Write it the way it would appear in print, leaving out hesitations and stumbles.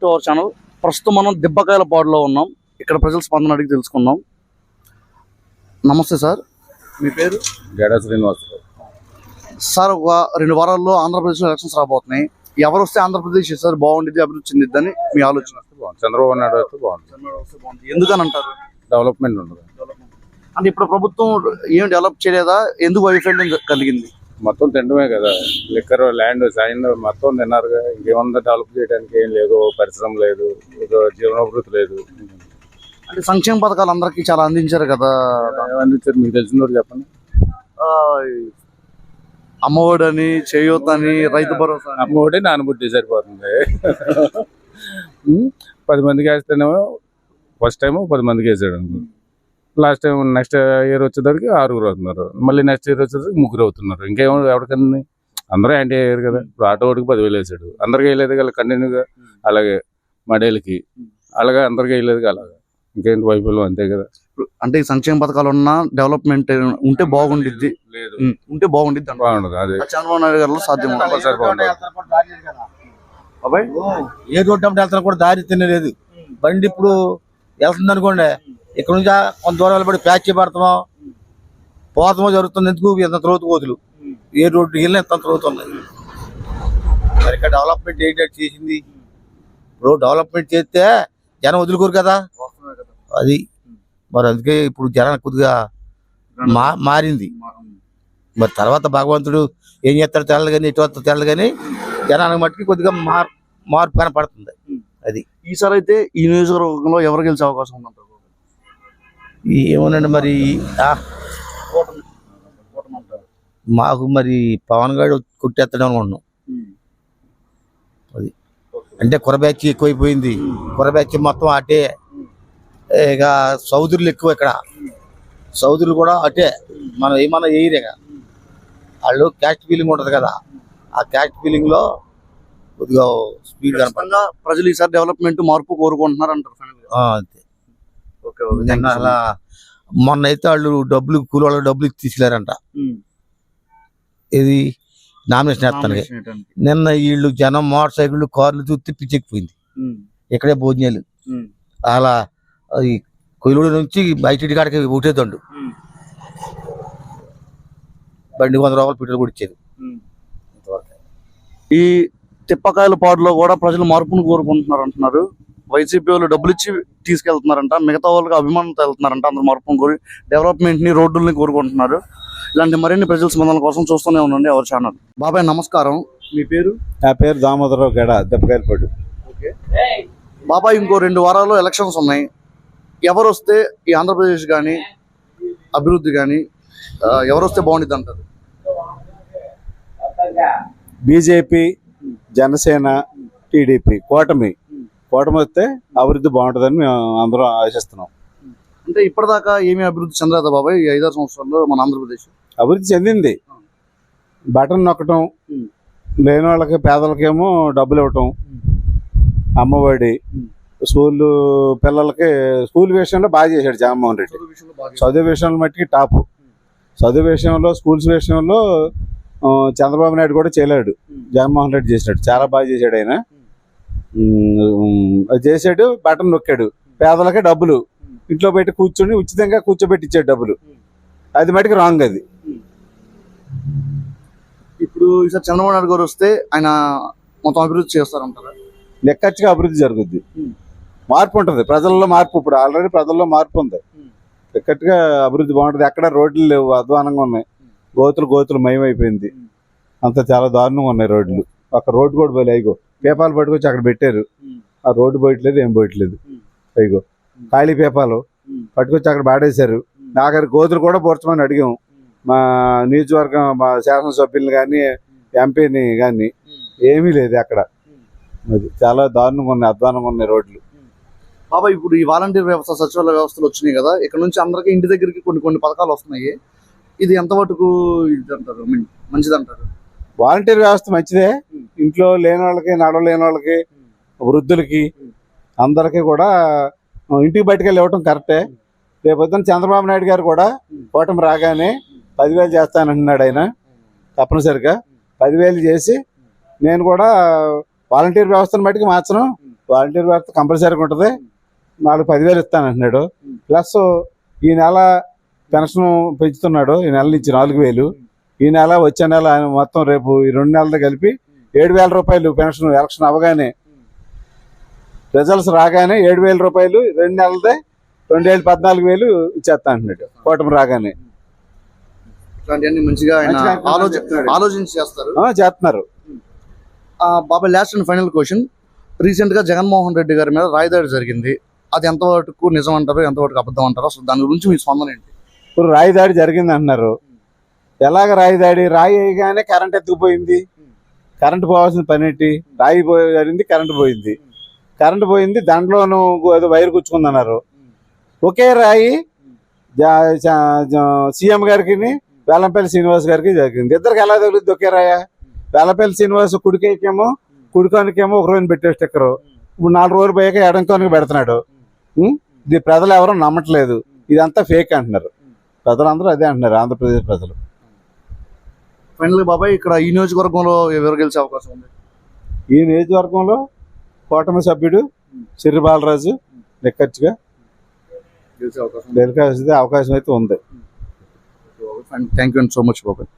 To our channel. ప్రస్తుతం మనం దిబ్బకాయలపాడులో ఉన్నాం. ఇక్కడ ప్రజల స్పందన అడిగి తెలుసుకుందాం. నమస్తే సార్, మీ పేరు? గేడా శ్రీనివాసరావు. సార్, ఒక 2 వారాల్లో ఆంధ్రప్రదేశ్లో ఎలక్షన్స్ రాబోతున్నాయి. ఎవరు వస్తే ఆంధ్రప్రదేశ్ సార్ బాగుండిద్ది, అభివృద్ధి చెందిద్దని మీ ఆలోచన? చంద్రబాబు నాయుడు వస్తే బాగుంటుంది. ఎందుకని అంటారు? డెవలప్మెంట్ ఉండదు అంటే ఇప్పుడు ప్రభుత్వం ఏం డెవలప్ చేయలేదా? ఎందుకు వైఫల్యం కలిగింది? మొత్తం తినడమే కదా, లిక్కర్ ల్యాండ్ సైన్ మొత్తం తిన్నారుగా. ఇంకేమన్నా డెవలప్ చేయడానికి ఏం లేదు, పరిశ్రమ లేదు, జీవనోభివృద్ధి లేదు. అంటే సంక్షేమ పథకాలు అందరికీ చాలా అందించారు కదా. అందించారు, మీకు తెలిసిన వారు చెప్పండి. అమ్మఒడి అని, చేయూత అని, రైతు భరోసా. అమ్మఒడి నానబుద్ధి సరిపోతుంది. 10 మందికి వేస్తేనేమో ఫస్ట్ టైం 10 మందికి వేసాడు అనుకో. లాస్ట్ టైం నెక్స్ట్ ఇయర్ వచ్చేసరికి 6 అవుతున్నారు, మళ్ళీ నెక్స్ట్ ఇయర్ వచ్చేసరికి 3 అవుతున్నారు. ఇంకేమో ఎవరికన్నా అందరూ యాంటీ అయ్యారు కదా. ఇప్పుడు ఆటో వాడికి 10,000 వేసాడు, అందరికీ వేయలేదు కదా కంటిన్యూగా. అలాగే మడేలకి అలాగే అందరికీ వేయలేదు కదా. అలాగా ఇంకేంటి వైఫల్యం, అంతే కదా. అంటే ఈ సంక్షేమ పథకాలు ఉన్నా డెవలప్మెంట్ ఉంటే బాగుండిద్ది, ఉంటే బాగుండిద్ది. బాగుండదు, అదే చంద్రబాబు నాయుడు గారిలో సాధ్యం. బాబాయ్, ఏ రోడ్డు అంటే వెళ్తాను కూడా దారి తినలేదు. బండి ఇప్పుడు వెళ్తుంది అనుకోండి, ఇక్కడ నుంచి కొంత దూరం పడి ప్యాచ్ పడతామో పోతామో జరుగుతుంది. ఎందుకు ఎంత త్రోతు కోతులు, ఏ రోడ్డు వెళ్ళినా ఎంత త్రోతున్నాయి. మరి ఇక్కడ డెవలప్మెంట్ ఏంటంటే చేసింది. ఇప్పుడు డెవలప్మెంట్ చేస్తే జనం వదులుకోరు కదా, అది మరి అందుకే ఇప్పుడు జనం కొద్దిగా మారింది. మరి తర్వాత భగవంతుడు ఏం చేస్తాడు తెల్లదు కానీ, ఇటు తెల్లదు కానీ జనానికి మట్టుకి కొద్దిగా మార్పు కనపడుతుంది. అది ఈసారి అయితే ఈ నియోజకవర్గంలో ఎవరు గెలిచే అవకాశం ఉందంటారు? ఏమోనండి మరి మాకు మరి పవన్ గారు కొట్టేస్తాడు అనుకుంటున్నాం. అది అంటే కుర బ్యాచ్ ఎక్కువైపోయింది. కుర బ్యాచ్ మొత్తం అటే. ఇక సౌదరులు ఎక్కువ ఇక్కడ, సౌదరులు కూడా అటే. మనం ఏమన్నా ఏరియా వాళ్ళు క్యాస్ట్ ఫీలింగ్ ఉంటుంది కదా, ఆ క్యాస్ట్ ఫీలింగ్ లో కొద్దిగా స్పీడ్ కనపడగా ప్రజలు ఈసారి డెవలప్మెంట్ మార్పు కోరుకుంటున్నారు అంటారు. అంతే. అలా మొన్న అయితే వాళ్ళు డబ్బులు కూలి వాళ్ళకి డబ్బులు తీసుకెళ్లారంట. ఇది నామినేషన్ వేస్తానికి. నిన్న వీళ్ళు జనం మోటార్ సైకిళ్ళు కార్లు చూస్తే పిచ్చెక్కిపోయింది. ఇక్కడే భోజనాలు అలా కొయ్యూరు నుంచి బయట కాడికి ఒకటేదండు బండి 100 రూపాయలు పెట్రోల్ కూడా ఇచ్చేది. ఈ తిప్పకాయలపాడులో కూడా ప్రజలు మార్పును కోరుకుంటున్నారు అంటున్నారు. వైసీపీ వాళ్ళు డబ్బులు ఇచ్చి తీసుకెళ్తున్నారంట, మిగతా వాళ్ళకి అభిమానంతో వెళ్తున్నారంట. అందరు మార్పును కోరి డెవలప్మెంట్ ని, రోడ్డుల్ని కోరుకుంటున్నారు. ఇలాంటి మరిన్ని ప్రజల స్పందనల కోసం చూస్తూనే ఉండండి అవర్ ఛానల్. బాబాయ్ నమస్కారం, మీ పేరు? నా పేరు దామోదరరావు. గేడా దిబ్బకాయలపాడు. బాబాయ్, ఇంకో 2 వారాల్లో ఎలక్షన్స్ ఉన్నాయి. ఎవరు వస్తే ఈ ఆంధ్రప్రదేశ్ కానీ అభివృద్ధి కానీ ఎవరు వస్తే బాగుంటుంది అంటారు? బీజేపీ, జనసేన, టీడీపీ కూటమి వస్తే అభివృద్ధి బాగుంటుందని మేము అందరం ఆశిస్తున్నాం. అంటే ఇప్పటిదాకా ఏమీ అభివృద్ధి చెందలేదా బాబాయ్ ఈ 5-6 సంవత్సరాల్లో మన ఆంధ్రప్రదేశ్? అభివృద్ధి చెందింది. బటన్ నొక్కటం, లేని వాళ్ళకి పేదలకేమో డబ్బులు ఇవ్వటం, అమ్మఒడి, స్కూల్ పిల్లలకి స్కూల్ విషయంలో బాగా చేశాడు జగన్మోహన్ రెడ్డి. చదువు విషయంలో మట్టికి టాపు. చదువు విషయంలో, స్కూల్స్ విషయంలో చంద్రబాబు నాయుడు కూడా చేయలేడు, జగన్మోహన్ రెడ్డి చేసినాడు. చాలా బాగా చేశాడు ఆయన. చేశాడు, బటన్ నొక్కాడు, పేదలకే డబ్బులు ఇంట్లో పెట్టి కూర్చొని ఉచితంగా కూర్చోబెట్టి ఇచ్చాడు డబ్బులు. అది మటుకు రాంగ్. అది ఇప్పుడు ఈసారి చంద్రబాబు నాయుడు గారు వస్తే ఆయన మొత్తం అభివృద్ధి చేస్తారంటారా? లెక్కచ్చిగా అభివృద్ధి జరుగుద్ది. మార్పు ఉంటుంది ప్రజల్లో, మార్పు ఇప్పుడు ఆల్రెడీ ప్రజల్లో మార్పు ఉంది. లెక్కట్టుగా అభివృద్ధి బాగుంటుంది. ఎక్కడ రోడ్లు లేవు, అధ్వానంగా ఉన్నాయి. గోతులు మయమైపోయింది. అంత చాలా దారుణంగా ఉన్నాయి రోడ్లు. ఒక రోడ్డు కూడా పోలే. అయిగో పేపాలు పట్టుకొచ్చి అక్కడ పెట్టారు, ఆ రోడ్డు పోయట్లేదు, ఏం పోయట్లేదు. అయిగో ఖాళీ పేపాలు పట్టుకొచ్చి అక్కడ పాడేశారు. ఆఖరి గోతులు కూడా పోర్చమని అడిగాం మా నియోజకవర్గం, మా శాసనసభ్యులు కానీ, ఎంపీని కానీ. ఏమీ లేదు అక్కడ. అది చాలా దారుణంగా ఉన్నాయి, అధ్వానంగా ఉన్నాయి రోడ్లు. బాబా, ఇప్పుడు ఈ వాలంటీర్ వ్యవస్థ, సచివాలయ వ్యవస్థలు వచ్చినాయి కదా, ఇక్కడ నుంచి అందరికీ ఇంటి దగ్గరికి కొన్ని పథకాలు వస్తున్నాయి. ఇది ఎంతవరకు ఇది అంటారు, మంచిది అంటారు? వాలంటీర్ వ్యవస్థ మంచిదే. ఇంట్లో లేని వాళ్ళకి, నడవలేని వాళ్ళకి, వృద్ధులకి అందరికీ కూడా ఇంటికి బయటకెళ్ళి ఇవ్వటం కరెక్టే. రేపొద్దున చంద్రబాబు నాయుడు గారు కూడా కూటమి రాగానే 10,000 చేస్తానంటున్నాడు ఆయన. తప్పనిసరిగా 10,000 చేసి, నేను కూడా వాలంటీర్ వ్యవస్థను బట్టికి మార్చను, వాలంటీర్ వ్యవస్థ కంపల్సరీగా ఉంటుంది. 10,000 ఇస్తానంటున్నాడు. ప్లస్ ఈ నెల పెన్షన్ పెంచుతున్నాడు. ఈ నెల నుంచి 4,000, ఈ నెల వచ్చే నెల మొత్తం రేపు ఈ 2 నెలలు కలిపి 7,000 రూపాయలు పెన్షన్. ఎలక్షన్ అవగానే రిజల్ట్స్ రాగానే 7,000 రూపాయలు 2 నెలలదే 2,14,000 ఇచ్చేస్తా అంటున్నాడు కూటమి రాగానే. ఇట్లాంటివన్నీ మంచిగా ఆయన మంచిగా చెప్తున్నాడు. ఆలోచించి చేస్తారు. చేస్తున్నారు. బాబాయ్ last and final question. Recent గా జగన్మోహన్ రెడ్డి గారి మీద రాయిదాడి జరిగింది. అది ఎంతవరకు నిజం అంటారు, ఎంతవరకు అబద్ధం అంటారు? అసలు దాని గురించి మీ స్పందన ఏంటి? ఇప్పుడు రాయి దాడి జరిగింది అంటున్నారు. ఎలాగ రాయి దాడి? రాయి వేయగానే కరెంట్ ఎత్తుకుపోయింది. కరెంట్ పోవాల్సిన పని ఏంటి? రాయి జరిగింది, కరెంట్ పోయింది. కరెంట్ పోయింది, దాంట్లోనూ ఏదో వైర్ గుచ్చుకుందన్నారు. ఒకే రాయి సీఎం గారికి వేలంపల్లి శ్రీనివాస్ గారికి జరిగింది. ఇద్దరికి ఎలా తగులుద్ది ఒకే రాయ? వేలంపల్లి శ్రీనివాస్ కుడికానికేమో ఒక రోజు పెట్టే స్టిక్కరు, ఇప్పుడు 4 రోజులు పోయాక ఎడంకానికి పెడుతున్నాడు. ఇది ప్రజలు ఎవరూ నమ్మట్లేదు. ఇదంతా ఫేక్ అంటున్నారు ప్రజలందరూ. అదే అంటున్నారు ఆంధ్రప్రదేశ్ ప్రజలు. ఫైనల్ బాబాయ్, ఇక్కడ ఈ నియోజకవర్గంలో ఎవరు గెలిచే అవకాశం ఉంది? ఈ నియోజకవర్గంలో కూటమి సభ్యుడు సిర్రి బాలరాజు నిక్కచ్చిగా గెలిచే అవకాశం అవకాశం అయితే ఉంది. థ్యాంక్ యూ సో మచ్ బాబాయ్.